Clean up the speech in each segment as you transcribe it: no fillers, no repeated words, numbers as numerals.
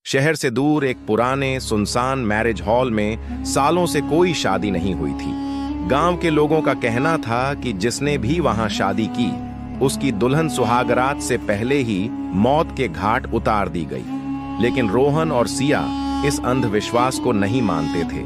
शहर से दूर एक पुराने सुनसान मैरिज हॉल में सालों से कोई शादी नहीं हुई थी। गांव के लोगों का कहना था कि जिसने भी वहां शादी की उसकी दुल्हन सुहागरात से पहले ही मौत के घाट उतार दी गई। लेकिन रोहन और सिया इस अंधविश्वास को नहीं मानते थे।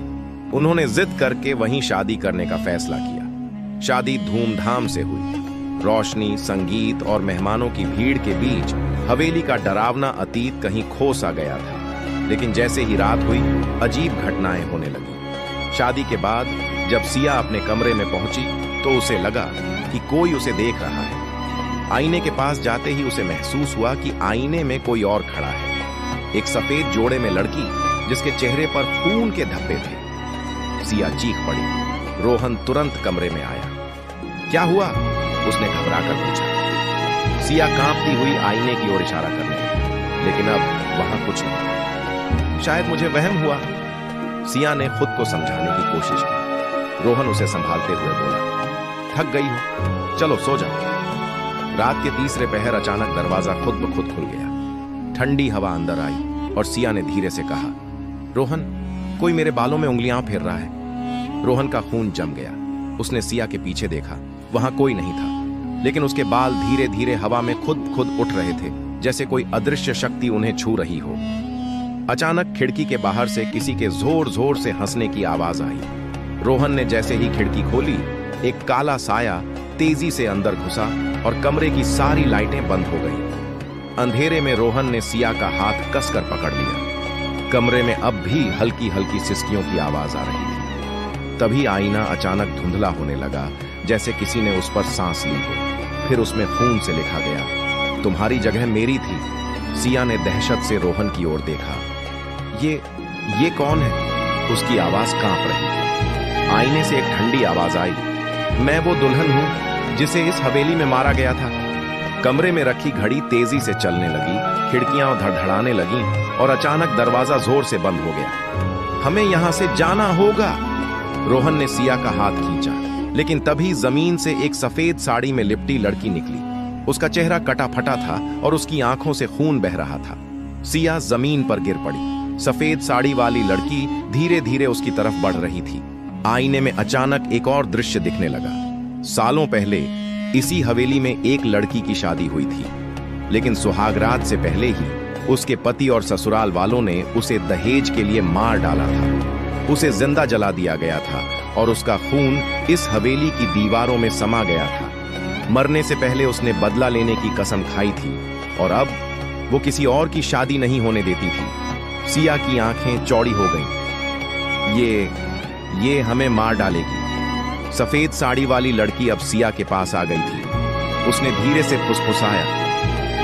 उन्होंने जिद करके वहीं शादी करने का फैसला किया। शादी धूमधाम से हुई। रोशनी, संगीत और मेहमानों की भीड़ के बीच हवेली का डरावना अतीत कहीं खो सा गया था। लेकिन जैसे ही रात हुई, अजीब घटनाएं होने लगी। शादी के बाद जब सिया अपने कमरे में पहुंची तो उसे लगा कि कोई उसे देख रहा है। आईने के पास जाते ही उसे महसूस हुआ कि आईने में कोई और खड़ा है। एक सफेद जोड़े में लड़की जिसके चेहरे पर खून के धब्बे थे। सिया चीख पड़ी। रोहन तुरंत कमरे में आया। क्या हुआ? उसने घबराकर पूछा। सिया कांपती हुई आईने की ओर इशारा करने लगी, लेकिन अब वहां कुछ नहीं। शायद मुझे वहम हुआ, सिया ने खुद को समझाने की कोशिश की। रोहन उसे संभालते हुए बोला, थक गई हो, चलो सो जाओ। रात के तीसरे पहर अचानक दरवाजा खुद ब खुद खुल गया। ठंडी हवा अंदर आई और सिया ने धीरे से कहा, रोहन, कोई मेरे बालों में उंगलियां फेर रहा है। रोहन का खून जम गया। उसने सिया के पीछे देखा। वहां कोई नहीं था, लेकिन उसके बाल धीरे धीरे हवा में खुद उठ रहे थे, जैसे कोई अदृश्य शक्ति उन्हें छू रही हो। अचानक खिड़की के बाहर से किसी के जोर जोर से हंसने की आवाज आई। रोहन ने जैसे ही खिड़की खोली, एक काला साया तेजी से अंदर घुसा और कमरे की सारी लाइटें बंद हो गईं। अंधेरे में रोहन ने सिया का हाथ कसकर पकड़ लिया। कमरे में अब भी हल्की हल्की सिसकियों की आवाज आ रही थी। तभी आईना अचानक धुंधला होने लगा, जैसे किसी ने उस पर सांस ली हो। फिर उसमें खून से लिखा गया, तुम्हारी जगह मेरी थी। सिया ने दहशत से रोहन की ओर देखा। ये कौन है? उसकी आवाज कांप रही थी। आईने से एक ठंडी आवाज आई, मैं वो दुल्हन हूं जिसे इस हवेली में मारा गया था। कमरे में रखी घड़ी तेजी से चलने लगी, खिड़कियां धड़धड़ाने लगीं और अचानक दरवाजा जोर से बंद हो गया। हमें यहां से जाना होगा। रोहन ने सिया का हाथ खींचा, लेकिन तभी जमीन से एक सफेद साड़ी में लिपटी लड़की निकली। उसका चेहरा कटा फटा था और उसकी आंखों से खून बह रहा था। सिया जमीन पर गिर पड़ी। सफेद साड़ी वाली लड़की धीरे धीरे उसकी तरफ बढ़ रही थी। आईने में अचानक एक और दृश्य दिखने लगा। सालों पहले इसी हवेली में एक लड़की की शादी हुई थी, लेकिन सुहागरात से पहले ही उसके पति और ससुराल वालों ने उसे दहेज के लिए मार डाला था। उसे जिंदा जला दिया गया था और उसका खून इस हवेली की दीवारों में समा गया था। मरने से पहले उसने बदला लेने की कसम खाई थी और अब वो किसी और की शादी नहीं होने देती थी। सिया की आंखें चौड़ी हो गईं। ये हमें मार डालेगी। सफेद साड़ी वाली लड़की अब सिया के पास आ गई थी। उसने धीरे से फुसफुसाया,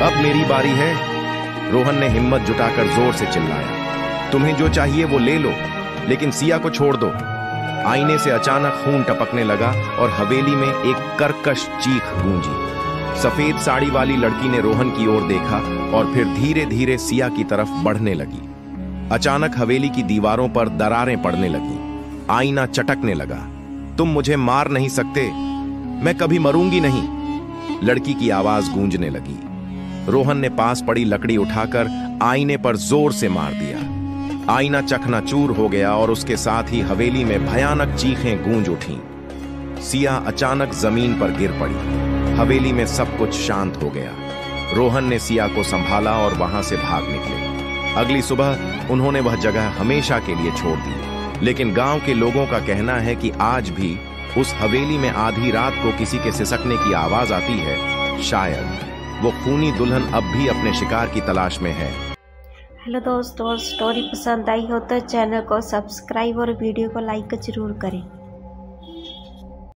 अब मेरी बारी है। रोहन ने हिम्मत जुटाकर जोर से चिल्लाया, तुम्हें जो चाहिए वो ले लो, लेकिन सिया को छोड़ दो। आईने से अचानक खून टपकने लगा और हवेली में एक कर्कश चीख गूंजी। सफेद साड़ी वाली लड़की ने रोहन की ओर देखा और फिर धीरे धीरे सिया की तरफ बढ़ने लगी। अचानक हवेली की दीवारों पर दरारें पड़ने लगी। आईना चटकने लगा। तुम मुझे मार नहीं सकते, मैं कभी मरूंगी नहीं। लड़की की आवाज गूंजने लगी। रोहन ने पास पड़ी लकड़ी उठाकर आईने पर जोर से मार दिया। आईना चकनाचूर हो गया और उसके साथ ही हवेली में भयानक चीखें गूंज उठीं। सिया अचानक जमीन पर गिर पड़ी। हवेली में सब कुछ शांत हो गया। रोहन ने सिया को संभाला और वहां से भाग निकले। अगली सुबह उन्होंने वह जगह हमेशा के लिए छोड़ दी। लेकिन गांव के लोगों का कहना है कि आज भी उस हवेली में आधी रात को किसी के सिसकने की आवाज आती है। शायद वो खूनी दुल्हन अब भी अपने शिकार की तलाश में है। हेलो दोस्तों, स्टोरी पसंद आई हो तो चैनल को सब्सक्राइब और वीडियो को लाइक जरूर करें।